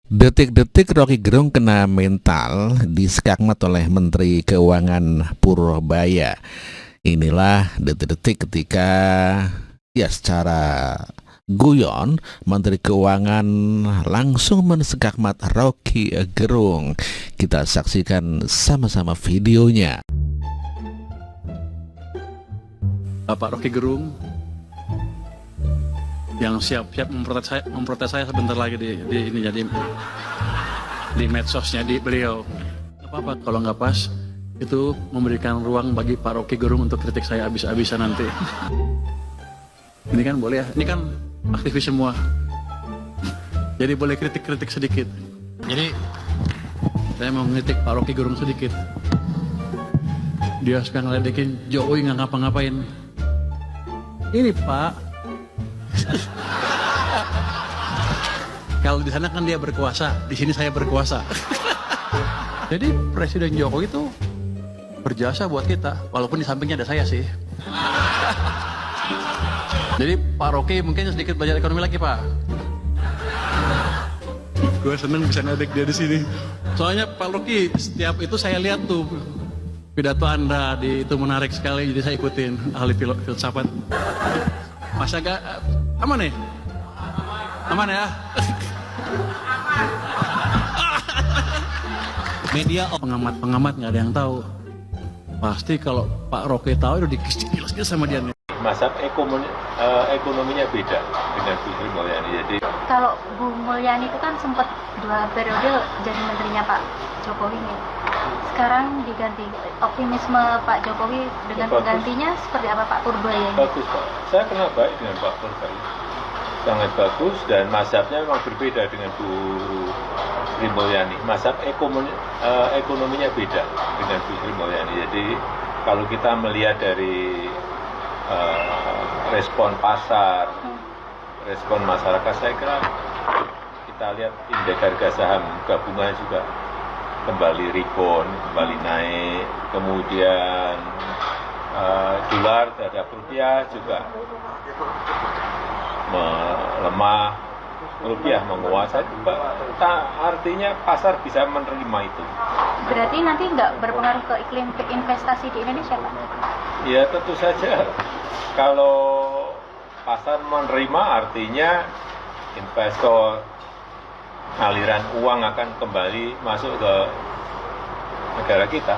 Detik-detik Rocky Gerung kena mental diskakmat oleh Menteri Keuangan Purbaya. Inilah detik-detik ketika ya secara guyon Menteri Keuangan langsung mensekakmat Rocky Gerung. Kita saksikan sama-sama videonya. Bapak Rocky Gerung yang siap-siap memprotes saya sebentar lagi di ini jadi di medsosnya di beliau. Gak apa-apa kalau nggak pas, itu memberikan ruang bagi Pak Rocky Gerung untuk kritik saya habis-habisan nanti. Ini kan boleh ya, ini kan aktivis semua, jadi boleh kritik-kritik sedikit. Jadi saya mau ngeritik Pak Rocky Gerung sedikit. Dia suka ngeledekin Jokowi nggak ngapa-ngapain. Ini Pak, kalau di sana kan dia berkuasa, di sini saya berkuasa. Jadi Presiden Jokowi itu berjasa buat kita, walaupun di sampingnya ada saya sih. Jadi Pak Rocky mungkin sedikit belajar ekonomi lagi Pak. Gue seneng bisa ngedek dia di sini. Soalnya Pak Rocky setiap itu saya lihat tuh pidato Anda itu menarik sekali, jadi saya ikutin ahli filsafat. Masa gak aman nih? Aman ya? Media pengamat nggak ada yang tahu. Pasti kalau Pak Rocky tahu udah dikilas-kilas sama dia nih. Masa ekonominya beda dengan Bu Sri Mulyani. Jadi kalau Bu Mulyani itu kan sempat 2 periode jadi menterinya Pak Jokowi nih. Sekarang diganti. Optimisme Pak Jokowi dengan penggantinya seperti apa Pak Purbaya ini? bagus Pak. Saya kenal baik dengan Pak Purbaya. Sangat bagus dan mazhabnya memang berbeda dengan Bu Sri Mulyani. Mazhab ekonominya beda dengan Bu Sri Mulyani. Jadi kalau kita melihat dari respon pasar, respon masyarakat, saya kira kita lihat indeks harga saham gabungan juga kembali rebound, kembali naik, kemudian dolar terhadap rupiah juga melemah, rupiah menguasai, artinya pasar bisa menerima itu. Berarti nanti nggak berpengaruh ke iklim investasi di Indonesia Pak? Ya tentu saja, kalau pasar menerima artinya investor, aliran uang akan kembali masuk ke negara kita.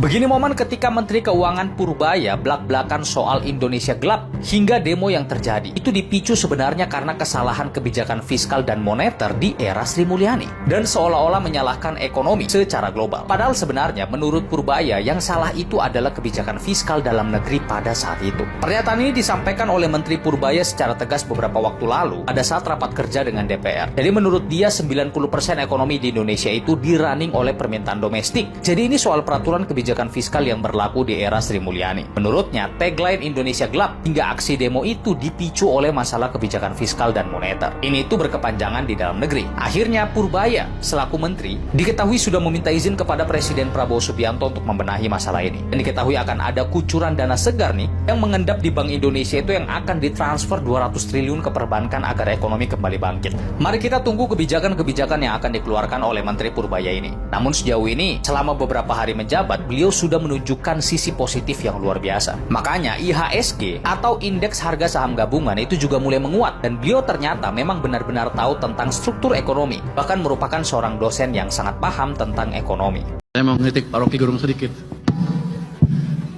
Begini momen ketika Menteri Keuangan Purbaya blak-blakan soal Indonesia gelap hingga demo yang terjadi. Itu dipicu sebenarnya karena kesalahan kebijakan fiskal dan moneter di era Sri Mulyani. Dan seolah-olah menyalahkan ekonomi secara global. Padahal sebenarnya menurut Purbaya yang salah itu adalah kebijakan fiskal dalam negeri pada saat itu. Pernyataan ini disampaikan oleh Menteri Purbaya secara tegas beberapa waktu lalu pada saat rapat kerja dengan DPR. Jadi menurut dia 90% ekonomi di Indonesia itu dirunning oleh permintaan domestik. Jadi ini soal peraturan kebijakan fiskal yang berlaku di era Sri Mulyani. Menurutnya, tagline Indonesia gelap hingga aksi demo itu dipicu oleh masalah kebijakan fiskal dan moneter. Ini itu berkepanjangan di dalam negeri. Akhirnya Purbaya selaku menteri diketahui sudah meminta izin kepada Presiden Prabowo Subianto untuk membenahi masalah ini. Dan diketahui akan ada kucuran dana segar nih yang mengendap di Bank Indonesia itu yang akan ditransfer 200 triliun ke perbankan agar ekonomi kembali bangkit. Mari kita tunggu kebijakan-kebijakan yang akan dikeluarkan oleh Menteri Purbaya ini. Namun sejauh ini, selama beberapa hari menjabat, beliau sudah menunjukkan sisi positif yang luar biasa. Makanya IHSG atau Indeks Harga Saham Gabungan itu juga mulai menguat dan beliau ternyata memang benar-benar tahu tentang struktur ekonomi, bahkan merupakan seorang dosen yang sangat paham tentang ekonomi. Saya mau ngeritik Pak Rocky Gerung sedikit.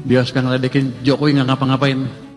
Dia suka ngeledekin Jokowi nggak ngapa-ngapain.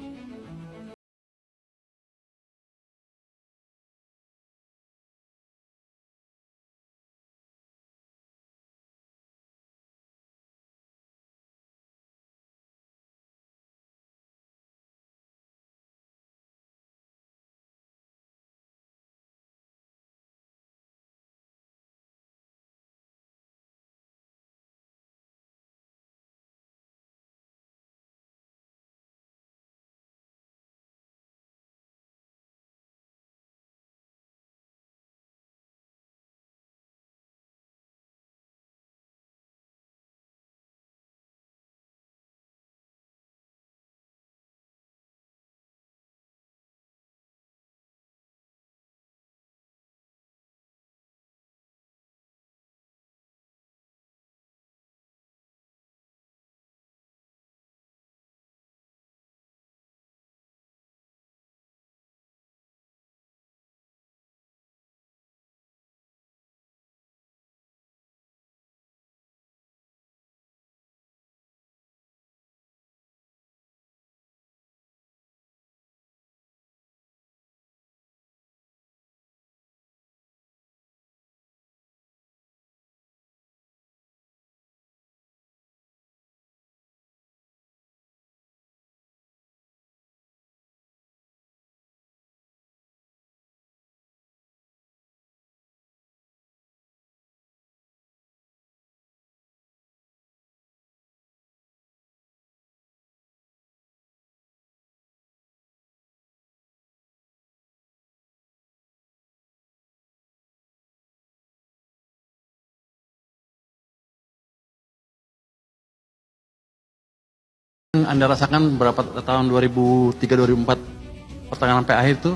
Yang Anda rasakan berapa tahun 2003-2004 pertengahan sampai akhir itu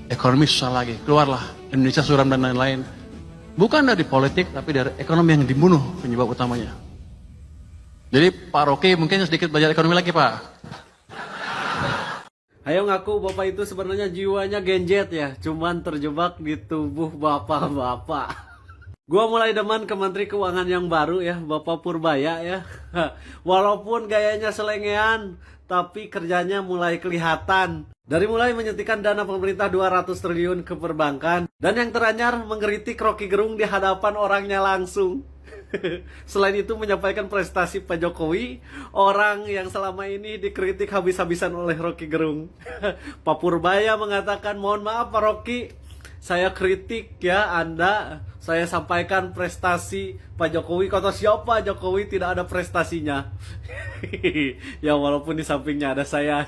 ekonomi susah lagi, keluarlah Indonesia suram dan lain-lain. Bukan dari politik tapi dari ekonomi yang dibunuh penyebab utamanya. Jadi Pak Rocky mungkin sedikit belajar ekonomi lagi Pak. Ayo ngaku Bapak itu sebenarnya jiwanya genjet ya, cuman terjebak di tubuh bapak-bapak. Gua mulai demen ke Menteri Keuangan yang baru ya, Bapak Purbaya ya. Walaupun gayanya selengean, tapi kerjanya mulai kelihatan. Dari mulai menyuntikkan dana pemerintah 200 triliun ke perbankan, dan yang teranyar mengkritik Rocky Gerung di hadapan orangnya langsung. Selain itu menyampaikan prestasi Pak Jokowi, orang yang selama ini dikritik habis-habisan oleh Rocky Gerung. Pak Purbaya mengatakan, mohon maaf Pak Rocky, saya kritik ya Anda, saya sampaikan prestasi Pak Jokowi, kata siapa Jokowi tidak ada prestasinya. Ya walaupun di sampingnya ada saya.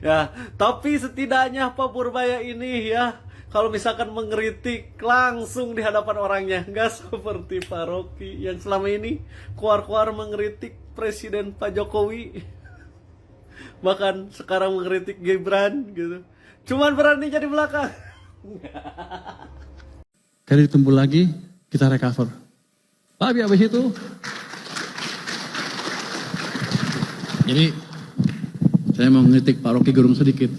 Ya, tapi setidaknya Pak Purbaya ini ya, kalau misalkan mengkritik langsung di hadapan orangnya, nggak seperti Pak Rocky yang selama ini keluar-keluar mengkritik Presiden Pak Jokowi, bahkan sekarang mengkritik Gibran gitu. Cuman berani jadi belakang. Kali ditumbuh lagi, kita recover. Tapi habis itu, jadi saya mau ngeritik Pak Rocky Gerung sedikit.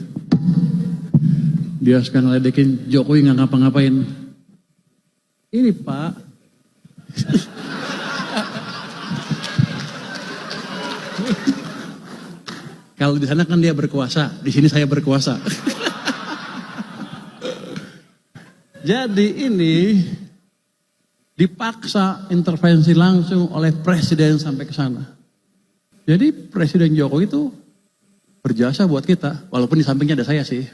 Dia sekarang ledekin Jokowi nggak ngapa-ngapain. Ini Pak, kalau di sana kan dia berkuasa, di sini saya berkuasa. Jadi ini dipaksa intervensi langsung oleh presiden sampai ke sana. Jadi Presiden Jokowi itu berjasa buat kita, walaupun di sampingnya ada saya sih.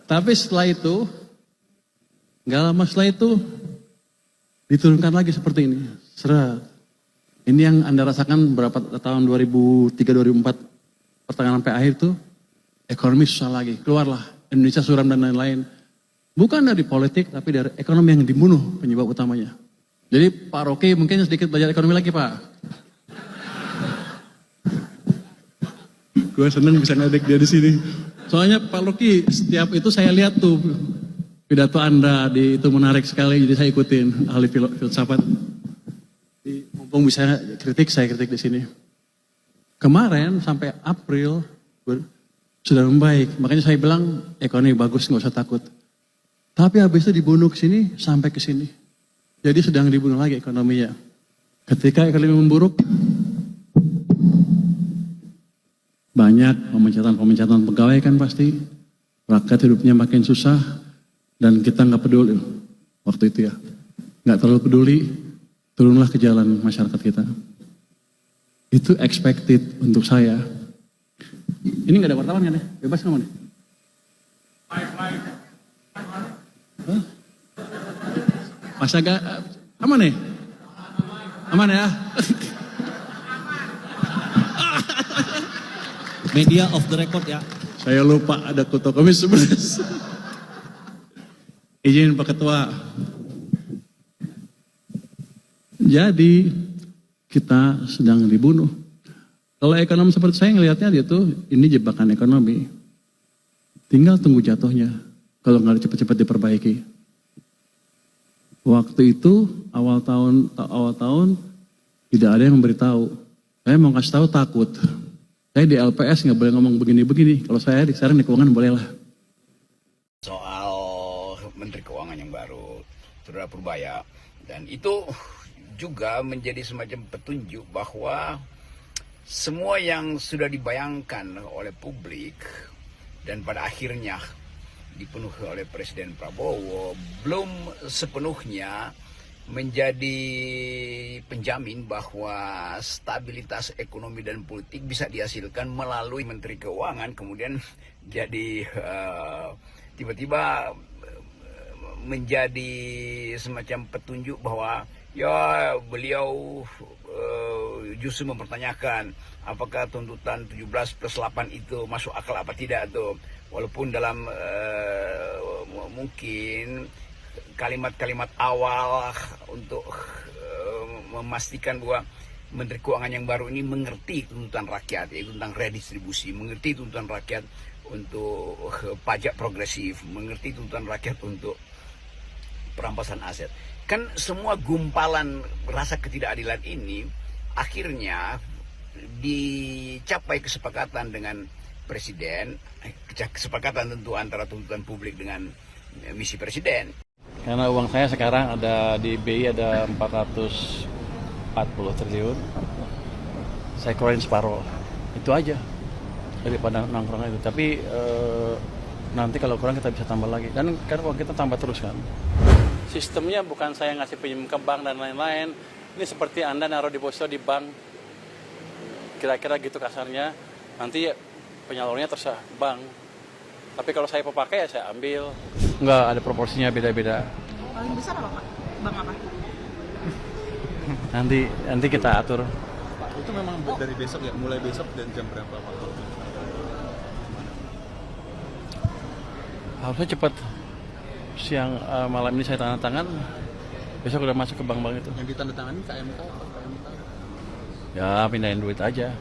Tapi setelah itu, nggak lama setelah itu, diturunkan lagi seperti ini. Seret. Ini yang Anda rasakan berapa tahun 2003-2004 pertengahan sampai akhir itu, ekonomi susah lagi, keluarlah Indonesia suram dan lain-lain. Bukan dari politik, tapi dari ekonomi yang dibunuh penyebab utamanya. Jadi Pak Rocky mungkin sedikit belajar ekonomi lagi Pak. Gue seneng bisa ngedek dia di sini. Soalnya Pak Rocky setiap itu saya lihat tuh pidato Anda itu menarik sekali, jadi saya ikutin ahli filsafat. Mumpung bisa kritik, saya kritik di sini. Kemarin sampai April sudah membaik, makanya saya bilang ekonomi bagus, nggak usah takut. Tapi habis itu dibunuh ke sini sampai ke sini. Jadi sedang dibunuh lagi ekonominya. Ketika ekonomi memburuk, banyak pemecatan pegawai kan pasti. Rakyat hidupnya makin susah dan kita nggak peduli waktu itu ya. Nggak terlalu peduli, turunlah ke jalan masyarakat kita. Itu expected untuk saya. Ini nggak ada wartawan kan ya? Bebas ngomong nih. Mas agak aman nih? Aman ya? Media off the record ya. Saya lupa ada Kuto Komis 11. Izin Pak Ketua. Jadi kita sedang dibunuh. Kalau ekonomi seperti saya ngelihatnya dia tuh ini jebakan ekonomi. Tinggal tunggu jatuhnya. Kalau nggak cepat-cepat diperbaiki. Waktu itu awal tahun tidak ada yang memberitahu. Saya mau kasih tahu takut. Saya di LPS nggak boleh ngomong begini-begini. Kalau saya sekarang di keuangan boleh lah. Soal Menteri Keuangan yang baru, Saudara Purbaya, dan itu juga menjadi semacam petunjuk bahwa semua yang sudah dibayangkan oleh publik dan pada akhirnya dipenuhi oleh Presiden Prabowo belum sepenuhnya menjadi penjamin bahwa stabilitas ekonomi dan politik bisa dihasilkan melalui Menteri Keuangan, kemudian jadi tiba-tiba menjadi semacam petunjuk bahwa ya beliau justru mempertanyakan apakah tuntutan 17+8 itu masuk akal apa tidak tuh. Walaupun dalam mungkin kalimat-kalimat awal untuk memastikan bahwa Menteri Keuangan yang baru ini mengerti tuntutan rakyat, yaitu tentang redistribusi, mengerti tuntutan rakyat untuk pajak progresif, mengerti tuntutan rakyat untuk perampasan aset. Kan semua gumpalan rasa ketidakadilan ini akhirnya dicapai kesepakatan dengan Presiden, kesepakatan tentu antara tuntutan publik dengan misi Presiden. Karena uang saya sekarang ada di BI ada 440 triliun, saya keluarin separuh, itu aja daripada nongkrong itu. Tapi nanti kalau kurang kita bisa tambah lagi, dan kan uang kita tambah terus kan. Sistemnya bukan saya ngasih pinjam ke bank dan lain-lain, ini seperti Anda naruh deposito di bank, kira-kira gitu kasarnya. Nanti penyalurnya terserah bank, tapi kalau saya pakai ya saya ambil. Enggak, ada proporsinya beda-beda. Paling besar apa Pak? Bank apa? Nanti kita atur. Pak, itu memang dari besok ya, mulai besok dan jam berapa Pak? Harusnya cepat, siang malam ini saya tanda tangan, besok udah masuk ke bank-bank itu. Yang ditandatangani KMK apa KMK? Ya pindahin duit aja.